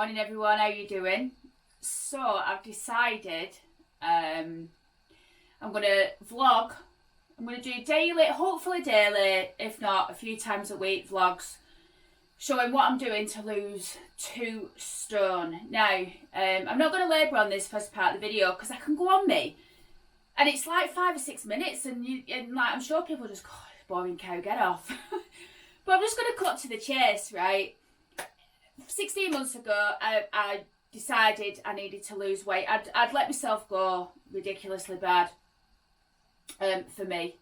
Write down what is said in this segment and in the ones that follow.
Morning everyone, how you doing? So I've decided I'm going to vlog. I'm going to do daily, hopefully daily, if not a few times a week vlogs showing what I'm doing to lose 2 stone. Now, I'm not going to labour on this first part of the video because I can go on me. And it's like 5 or 6 minutes and like I'm sure people just go, oh, boring cow, get off. But I'm just going to cut to the chase, right? 16 months ago, I decided I needed to lose weight. I'd let myself go ridiculously bad for me.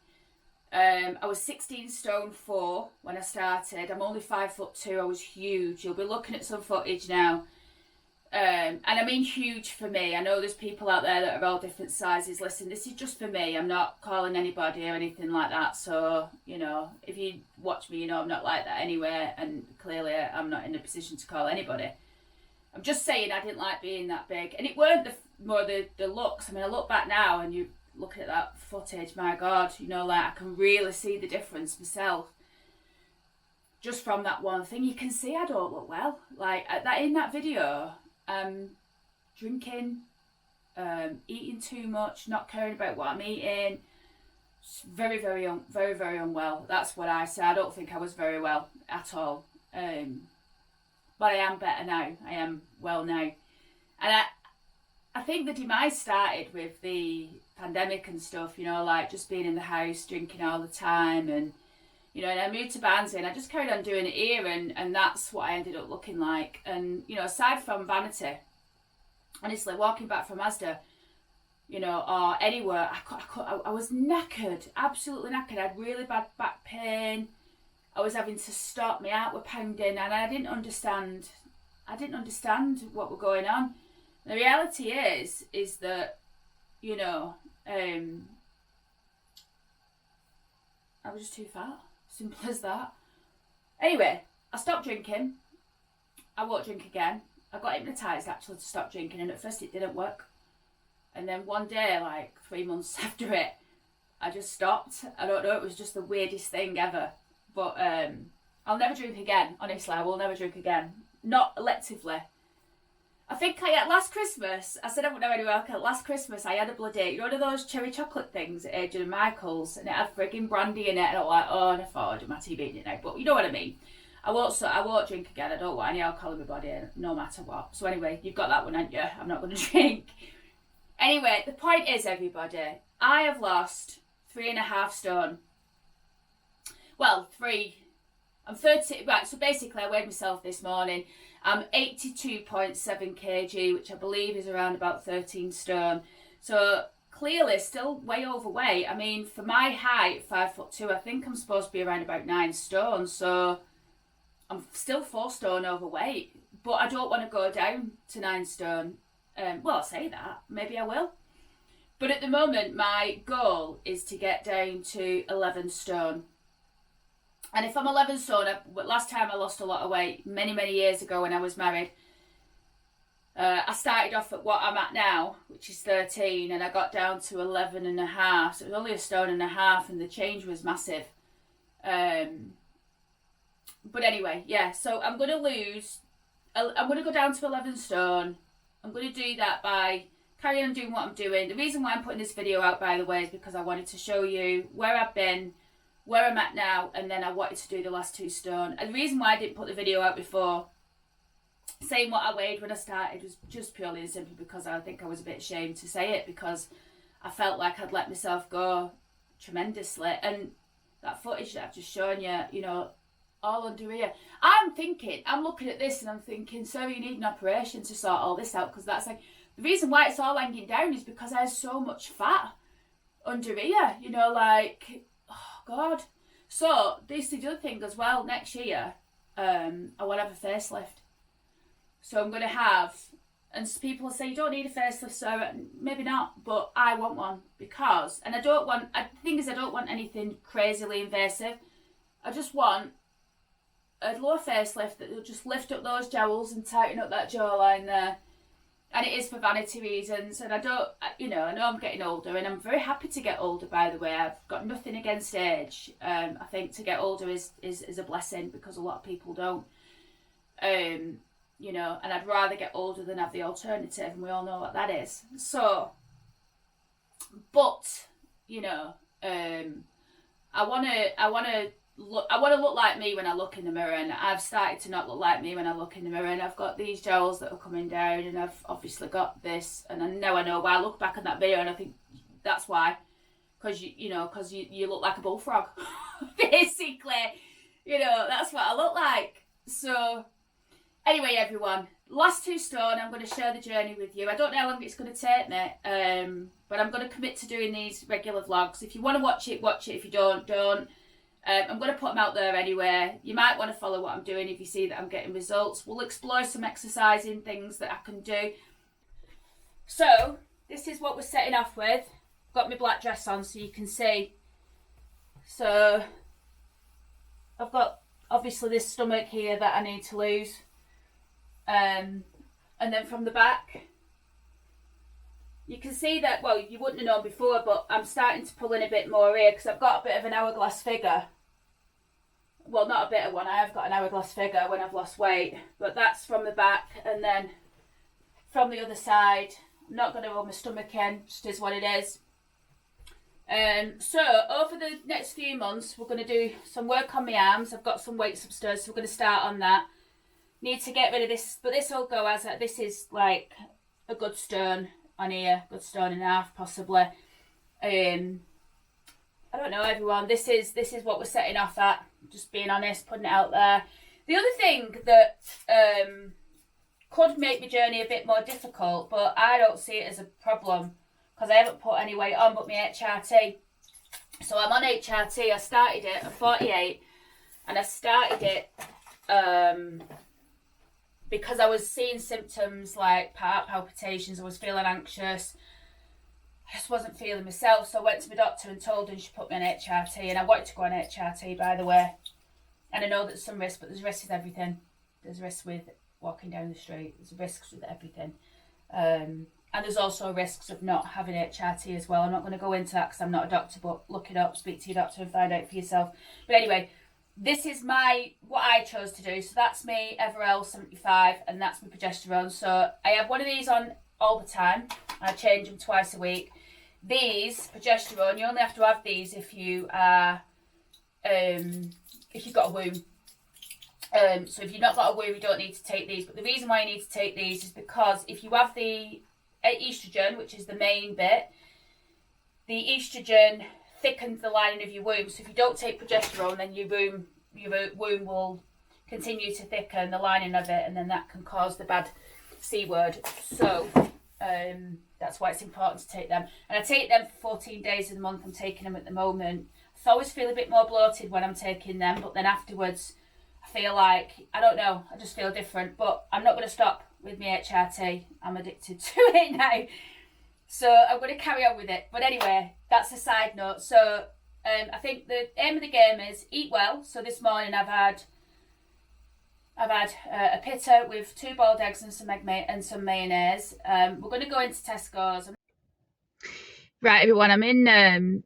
I was 16 stone 4 when I started. I'm only 5'2". I was huge. You'll be looking at some footage now. And I mean huge for me. I know there's people out there that are all different sizes. Listen, this is just for me. I'm not calling anybody or anything like that. So, you know, if you watch me, you know I'm not like that anyway. And clearly I'm not in a position to call anybody. I'm just saying I didn't like being that big. And it weren't more the looks. I mean, I look back now and you look at that footage, my God, you know, like I can really see the difference myself. Just from that one thing, you can see I don't look well. Like that in that video, drinking, eating too much, not caring about what I'm eating. Very, very unwell. That's what I say. I don't think I was very well at all. But I am better now. I am well now. And I think the demise started with the pandemic and stuff, you know, like just being in the house, drinking all the time. And, you know, and I moved to Barnsley and I just carried on doing it here. And that's what I ended up looking like. And, you know, aside from vanity, honestly, walking back from Asda, you know, or anywhere, I was knackered, absolutely knackered. I had really bad back pain. I was having to stop, my heart were pounding, and I didn't understand what was going on. The reality is that, you know, I was just too fat. Simple as that. Anyway, I stopped drinking. I won't drink again. I got hypnotised actually to stop drinking, and at first it didn't work. And then one day, like 3 months after it, I just stopped. I don't know, it was just the weirdest thing ever. But I'll never drink again. Honestly, I will never drink again. Not electively. I think last Christmas, I said I wouldn't know anywhere. Last Christmas, I had a bloody, you know, one of those cherry chocolate things at Agent and Michael's, and it had frigging brandy in it, and I was like, oh, and I thought, I do my TV eating it now. But you know what I mean. I won't drink again. I don't want any alcohol in my body, no matter what. So anyway, you've got that one, haven't you? I'm not going to drink. Anyway, the point is, everybody, I have lost 3.5 stone. Well, 3. I'm 30. Right, so basically I weighed myself this morning. I'm 82.7 kg, which I believe is around about 13 stone. So clearly still way overweight. I mean, for my height, 5'2", I think I'm supposed to be around about 9 stone. So I'm still 4 stone overweight. But I don't want to go down to 9 stone. Well, I'll say that. Maybe I will. But at the moment, my goal is to get down to 11 stone. And if I'm 11 stone, last time I lost a lot of weight, many, many years ago when I was married, I started off at what I'm at now, which is 13, and I got down to 11 and a half. So it was only 1.5 stone, and the change was massive. But anyway, yeah, so I'm going to go down to 11 stone. I'm going to do that by carrying on doing what I'm doing. The reason why I'm putting this video out, by the way, is because I wanted to show you where I've been, where I'm at now, and then I wanted to do the last 2 stone. And the reason why I didn't put the video out before, saying what I weighed when I started, was just purely and simply because I think I was a bit ashamed to say it, because I felt like I'd let myself go tremendously. And that footage that I've just shown you, you know, all under here. I'm looking at this and I'm thinking, so you need an operation to sort all this out, because that's like, the reason why it's all hanging down is because I have so much fat under here, you know, like, oh God. So this is the other thing as well. Next year, I want to have a facelift. So I'm going to have, and people say you don't need a facelift, so maybe not, but I want one because, and the thing is I don't want anything crazily invasive. I just want a lower facelift that will just lift up those jowls and tighten up that jawline there. And it is for vanity reasons, and I know I'm getting older, and I'm very happy to get older, by the way. I've got nothing against age. I think to get older is a blessing, because a lot of people don't. you know, and I'd rather get older than have the alternative, and we all know what that is. So, but, you know, I want to look like me when I look in the mirror, and I've started to not look like me when I look in the mirror, and I've got these jowls that are coming down, and I've obviously got this, and I know why. I look back in that mirror and I think that's why, because you look like a bullfrog. Basically, you know, that's what I look like. So anyway, everyone, last 2 stone, I'm going to share the journey with you. I don't know how long it's going to take me, but I'm going to commit to doing these regular vlogs. If you want to watch it, watch it. If you don't. I'm going to put them out there anyway. You might want to follow what I'm doing if you see that I'm getting results. We'll explore some exercising things that I can do. So, this is what we're setting off with. Got my black dress on so you can see. So, I've got obviously this stomach here that I need to lose. And then from the back, you can see that, well, you wouldn't have known before, but I'm starting to pull in a bit more here because I've got a bit of an hourglass figure. Well, not a bit of one, I have got an hourglass figure when I've lost weight, but that's from the back. And then from the other side, I'm not going to roll my stomach in, just is what it is. So over the next few months, we're going to do some work on my arms. I've got some weights upstairs, so we're going to start on that. Need to get rid of this, but this will go as this is like a good stone on here, good stone and a half possibly. I don't know, everyone. This is what we're setting off at. Just being honest, putting it out there. The other thing that could make my journey a bit more difficult, but I don't see it as a problem because I haven't put any weight on but my HRT. So I'm on HRT. I started it at 48, and I started it because I was seeing symptoms like heart palpitations. I was feeling anxious. I just wasn't feeling myself, so I went to my doctor and told her she put me on HRT, and I wanted to go on HRT, by the way. And I know there's some risk, but there's risks with everything. There's risks with walking down the street. There's risks with everything. And there's also risks of not having HRT as well. I'm not going to go into that because I'm not a doctor, but look it up, speak to your doctor and find out for yourself. But anyway, this is what I chose to do. So that's me Everell 75, and that's my progesterone. So I have one of these on all the time. I change them twice a week. These progesterone, you only have to have these if you are if you've got a womb. So if you've not got a womb, you don't need to take these. But the reason why you need to take these is because if you have the estrogen, which is the main bit, the estrogen thickens the lining of your womb. So if you don't take progesterone, then your womb will continue to thicken the lining of it, and then that can cause the bad C word. So that's why it's important to take them. And I take them for 14 days of the month. I'm taking them at the moment. I always feel a bit more bloated when I'm taking them, but then afterwards I feel like, I don't know, I just feel different. But I'm not going to stop with my HRT. I'm addicted to it now. So I'm going to carry on with it. But anyway, that's a side note. So I think the aim of the game is eat well. So this morning I've had a pita with 2 boiled eggs and some mayonnaise. We're going to go into Tesco's. Right, everyone, I'm in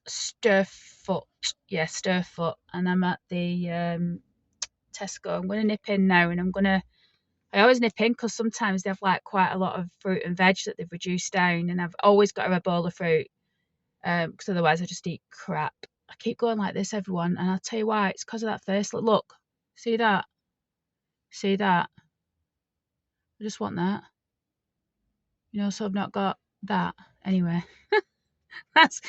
Stirfoot. Yeah, Stirfoot. And I'm at the Tesco. I'm going to nip in now, and I always nip in because sometimes they have like quite a lot of fruit and veg that they've reduced down, and I've always got to have a bowl of fruit because otherwise I just eat crap. I keep going like this, everyone, and I'll tell you why. It's because of that face. Look, see that? See that? I just want that. You know, so I've not got that. Anyway, that's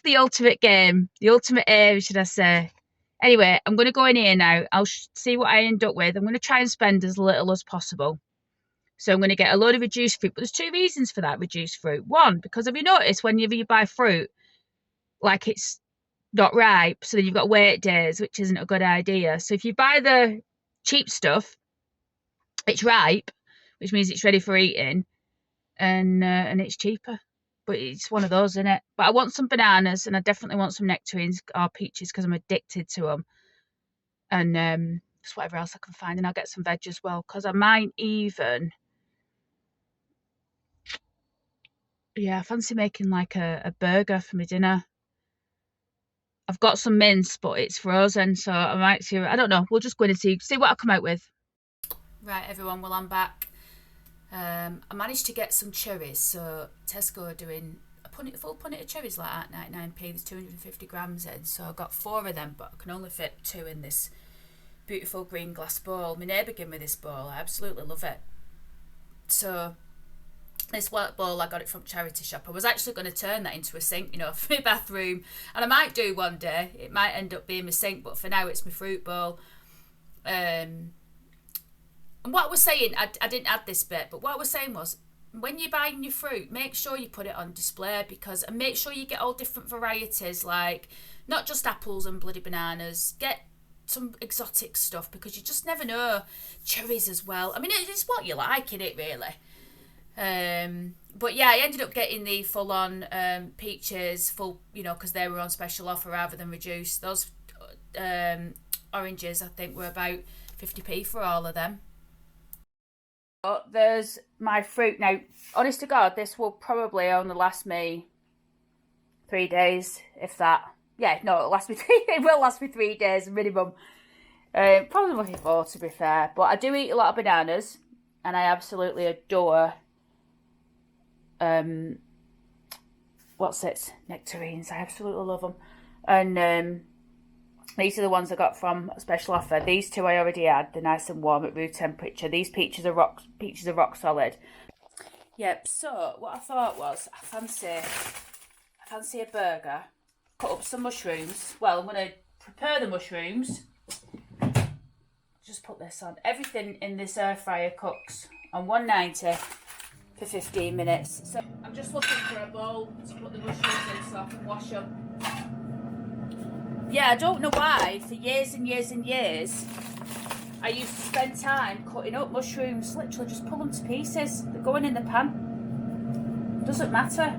the ultimate game. The ultimate aim, should I say. Anyway, I'm going to go in here now. I'll see what I end up with. I'm going to try and spend as little as possible. So I'm going to get a load of reduced fruit. But there's 2 reasons for that reduced fruit. One, because have you noticed whenever you buy fruit, like it's not ripe, so then you've got wait days, which isn't a good idea. So if you buy the cheap stuff, it's ripe, which means it's ready for eating, and it's cheaper. But it's one of those, isn't it? But I want some bananas, and I definitely want some nectarines or peaches because I'm addicted to them. And just whatever else I can find. And I'll get some veg as well because I might even... Yeah, I fancy making like a burger for my dinner. I've got some mince, but it's frozen, so I might see... I don't know. We'll just go in and see what I come out with. Right, everyone, well, I'm back. I managed to get some cherries. So Tesco are doing a full punnet of cherries like that, 99p. There's 250 grams in. So I got 4 of them, but I can only fit 2 in this beautiful green glass bowl. My neighbour gave me this bowl. I absolutely love it. So this white bowl, I got it from charity shop. I was actually going to turn that into a sink, you know, for my bathroom. And I might do one day. It might end up being my sink, but for now it's my fruit bowl. And what I was saying, I didn't add this bit, but what I was saying was, when you're buying your fruit, make sure you put it on display, and make sure you get all different varieties, like not just apples and bloody bananas. Get some exotic stuff, because you just never know. Cherries as well. I mean, it's what you like in it, really. But yeah, I ended up getting the full-on peaches, because they were on special offer rather than reduced. Those oranges, I think, were about 50p for all of them. But there's my fruit now. Honest to God, this will probably only last me 3 days, if that. Yeah, no, it'll last me it will last me 3 days minimum. Probably 4, to be fair. But I do eat a lot of bananas, and I absolutely adore nectarines. I absolutely love them. And these are the ones I got from a special offer. These 2 I already had. They're nice and warm at room temperature. These peaches are rock solid. Yep. So what I thought was, I fancy a burger. Cut up some mushrooms. Well, I'm going to prepare the mushrooms. Just put this on. Everything in this air fryer cooks on 190 for 15 minutes. So I'm just looking for a bowl to put the mushrooms in so I can wash them. Yeah, I don't know why, for years and years and years, I used to spend time cutting up mushrooms. Literally just pull them to pieces. They're going in the pan. Doesn't matter.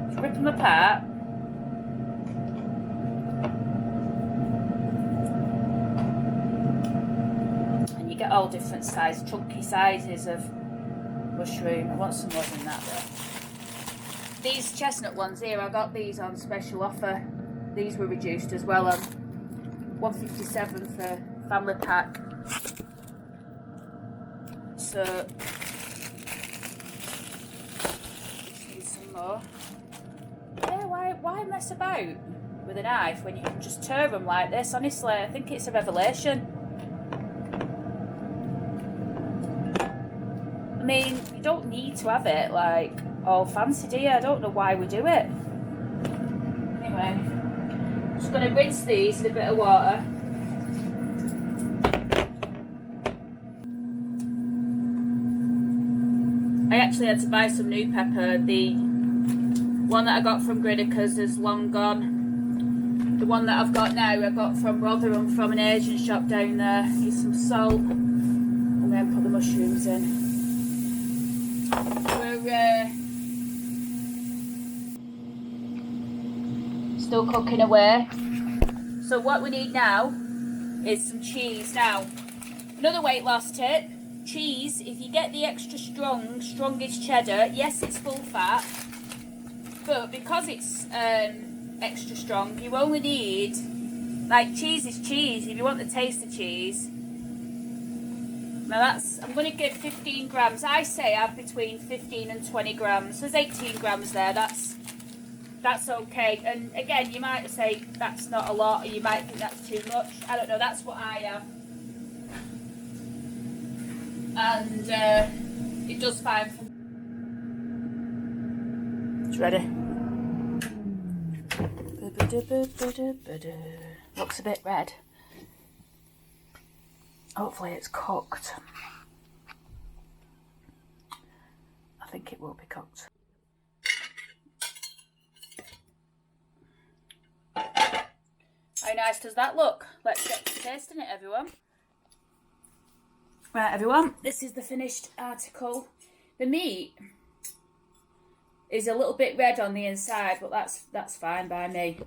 Just rip them apart. And you get all different chunky sizes of mushroom. I want some more than that though. These chestnut ones here, I got these on special offer. These were reduced as well on $1.57 for family pack. So just need some more. Yeah, why mess about with a knife when you can just tear them like this? Honestly, I think it's a revelation. I mean, you don't need to have it like all fancy, do you? I don't know why we do it. Anyway, I'm just going to rinse these in a bit of water. I actually had to buy some new pepper. The one that I got from Grinnekers is long gone. The one that I've got now, I got from Rotherham from an Asian shop down there. Need some salt and then put the mushrooms in. We're still cooking away. So what we need now is some cheese. Now, another weight loss tip. Cheese, if you get the extra strongest cheddar, yes, it's full fat, but because it's extra strong, you only need, like, cheese is cheese if you want the taste of cheese. Now I'm going to give 15 grams. I say add between 15 and 20 grams. There's 18 grams there. That's okay. And again, you might say that's not a lot, or you might think that's too much. I don't know. That's what I have. And it does fine for... It's ready. Looks a bit red. Hopefully it's cooked. I think it will be cooked. How nice does that look? Let's get to tasting it, everyone. Right, everyone, this is the finished article. The meat is a little bit red on the inside, but that's fine by me.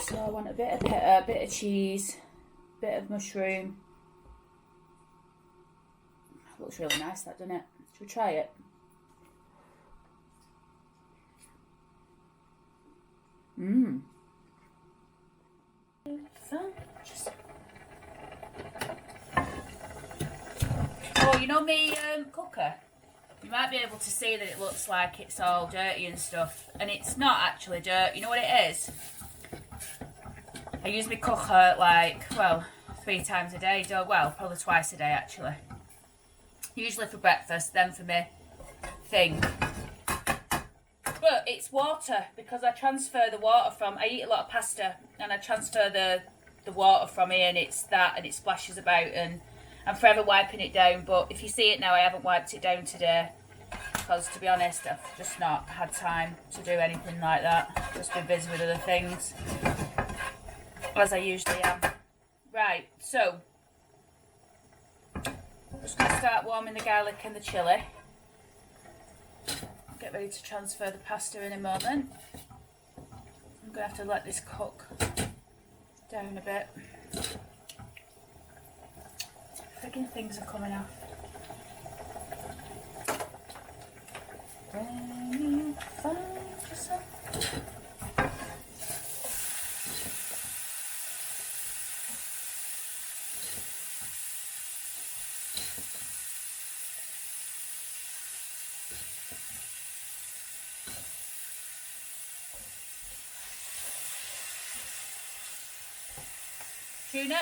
So I want a bit of pepper, a bit of cheese, a bit of mushroom. Looks really nice, that, doesn't it? Should we try it? know me cooker? You might be able to see that it looks like it's all dirty and stuff, and it's not actually dirt. You know what it is? I use my cooker like, well, 3 times a day. Well, probably twice a day actually. Usually for breakfast, then for me thing. But it's water, because I transfer the water from, I eat a lot of pasta, and I transfer the water from here, and it's that, and it splashes about, and I'm forever wiping it down. But if you see it now, I haven't wiped it down today, because to be honest, I've just not had time to do anything like that. Just been busy with other things, as I usually am. Right, so I'm just going to start warming the garlic and the chilli. Get ready to transfer the pasta in a moment. I'm going to have to let this cook down a bit. Friggin' things are coming off. When you find yourself. Tune it.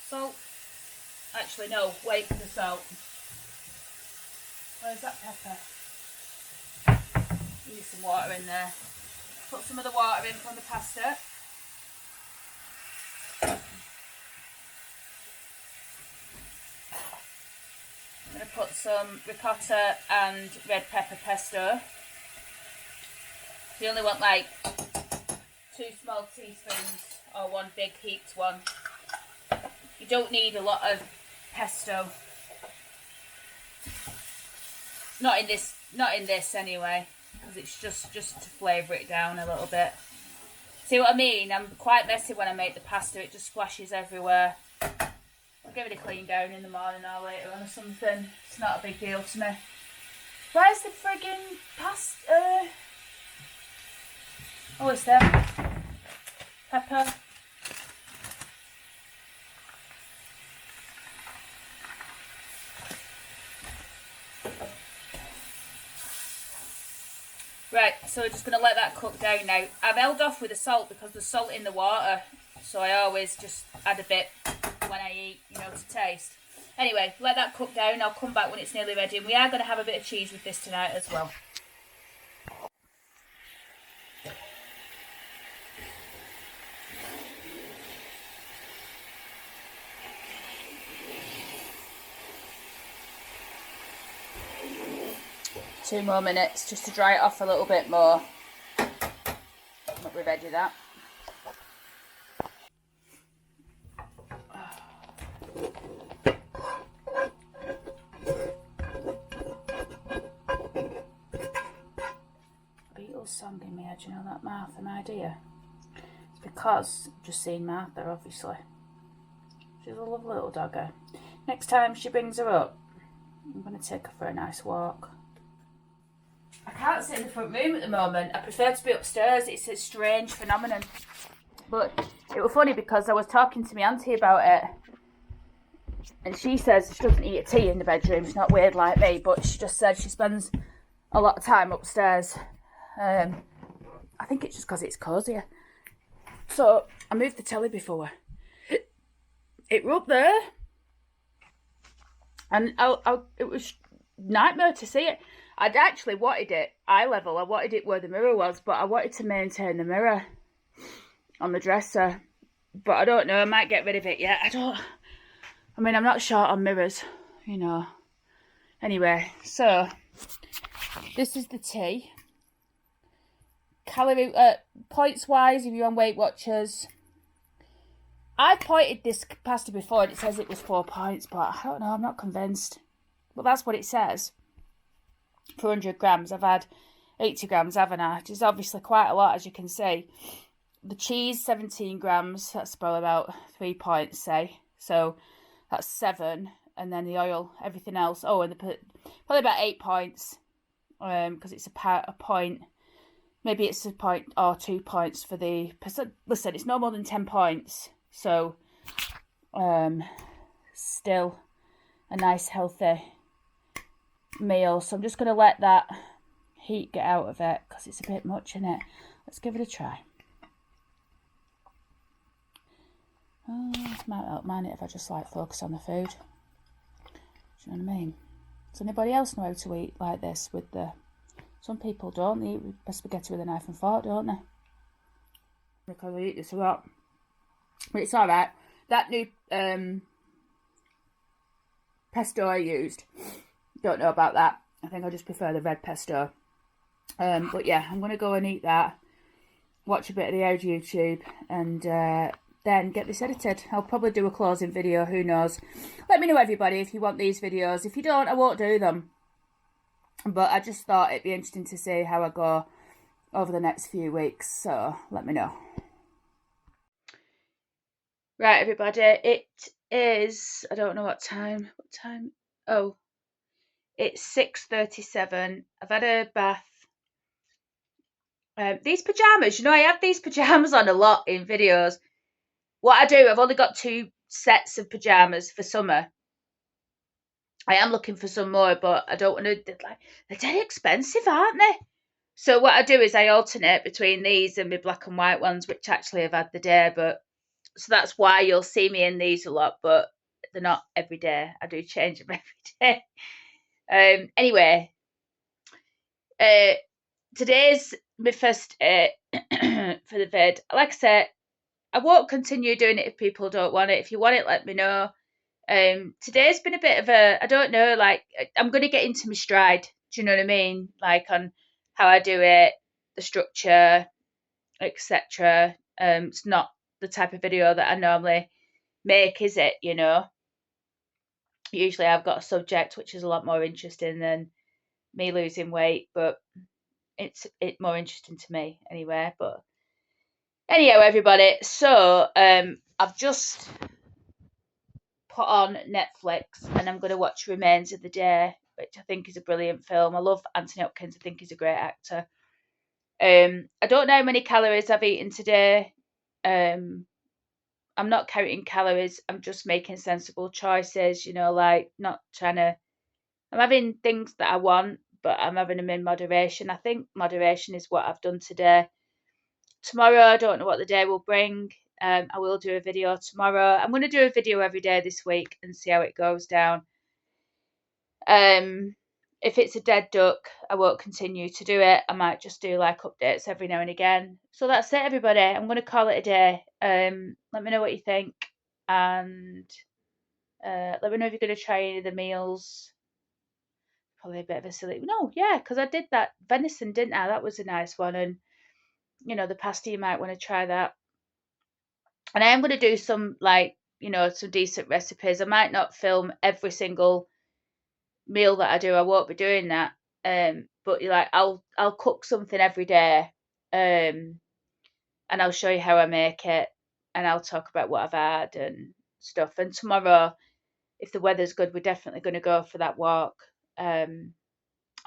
Salt. Actually, no, wait for the salt. Where's that pepper? Use some water in there. Put some of the water in from the pasta. I'm going to put some ricotta and red pepper pesto. You only want like 2 small teaspoons or 1 big heaped one. You don't need a lot of pesto. Not in this anyway, because it's just to flavour it down a little bit. See what I mean? I'm quite messy when I make the pasta. It just splashes everywhere. I'll give it a clean down in the morning or later on or something. It's not a big deal to me. Where's the friggin' pasta? Oh, it's there. Pepper. Right, so we're just going to let that cook down now. I've held off with the salt because there's salt in the water, so I always just add a bit when I eat, you know, to taste. Anyway, let that cook down. I'll come back when it's nearly ready, and we are going to have a bit of cheese with this tonight as well. Two more minutes just to dry it off a little bit more. Not be ready that. Beatles song in my head, you know, that Martha, my dear. It's because I've just seen Martha, obviously. She's a lovely little dogger. Next time she brings her up, I'm going to take her for a nice walk. I can't sit in the front room at the moment. I prefer to be upstairs. It's a strange phenomenon. But it was funny because I was talking to my auntie about it. And she says she doesn't eat a tea in the bedroom. She's not weird like me. But she just said she spends a lot of time upstairs. I think it's just because it's cosier. So I moved the telly before. It were up there. And it was nightmare to see it. I'd actually wanted it eye level. I wanted it where the mirror was, but I wanted to maintain the mirror on the dresser. But I don't know. I might get rid of it yet. I'm not short on mirrors, you know. Anyway, so this is the tea. Calorie points wise, if you're on Weight Watchers, I've pointed this pasta before and it says it was 4 points, but I don't know. I'm not convinced. But that's what it says. For 100 grams, I've had 80 grams, haven't I? Which is obviously quite a lot, as you can see. The cheese, 17 grams. That's probably about 3 points, say. So that's 7. and then the oil, everything else. Oh, and they put probably about 8 points, because it's a point. Maybe it's a point or 2 points for the percent. Listen, it's no more than 10 points, so still a nice healthy meal. So I'm just going to let that heat get out of it because it's a bit much in it. Let's give it a try. It might help mind it if I just like focus on the food. Do you know what I mean? Does anybody else know how to eat like this with the... Some people don't. They eat spaghetti with a knife and fork, don't they? Because I eat this a lot. But it's alright. That new pesto I used, don't know about that. I think I just prefer the red pesto. But yeah, I'm going to go and eat that. Watch a bit of the Oud YouTube. And then get this edited. I'll probably do a closing video. Who knows? Let me know, everybody, if you want these videos. If you don't, I won't do them. But I just thought it'd be interesting to see how I go over the next few weeks. So let me know. Right, everybody. It is... I don't know what time. What time? Oh. It's 6:37. I've had a bath. These pyjamas, you know, I have these pyjamas on a lot in videos. What I do, I've only got 2 sets of pyjamas for summer. I am looking for some more, but I don't want to, they're dead expensive, aren't they? So what I do is I alternate between these and my black and white ones, which actually have had the day, but so that's why you'll see me in these a lot, but they're not every day. I do change them every day. Anyway, today's my first day for the vid. Like I said, I won't continue doing it if people don't want it. If you want it, let me know. Today's been a bit of a, I don't know, like, I'm going to get into my stride. Do you know what I mean? Like, on how I do it, the structure, etc. It's not the type of video that I normally make, is it? You know, usually I've got a subject which is a lot more interesting than me losing weight, but it's more interesting to me anyway. But anyhow, everybody, so I've just put on Netflix and I'm going to watch Remains of the Day, which I think is a brilliant film. I love Anthony Hopkins. I think he's a great actor. I don't know how many calories I've eaten today. I'm not counting calories. I'm just making sensible choices, you know, like not trying to... I'm having things that I want, but I'm having them in moderation. I think moderation is what I've done today. Tomorrow, I don't know what the day will bring. I will do a video tomorrow. I'm going to do a video every day this week and see how it goes down. If it's a dead duck, I won't continue to do it. I might just do like updates every now and again. So that's it, everybody. I'm going to call it a day. Let me know what you think. And let me know if you're going to try any of the meals. Probably a bit of a silly... No, yeah, because I did that venison, didn't I? That was a nice one. And, you know, the pasta, you might want to try that. And I am going to do some, like, you know, some decent recipes. I might not film every single meal that I do. I won't be doing that. But like, I'll cook something every day. And I'll show you how I make it. And I'll talk about what I've had and stuff. And tomorrow, if the weather's good, we're definitely going to go for that walk. I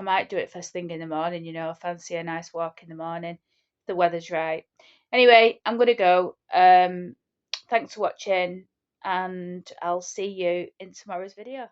might do it first thing in the morning, you know, fancy a nice walk in the morning. If the weather's right. Anyway, I'm going to go. Thanks for watching, and I'll see you in tomorrow's video.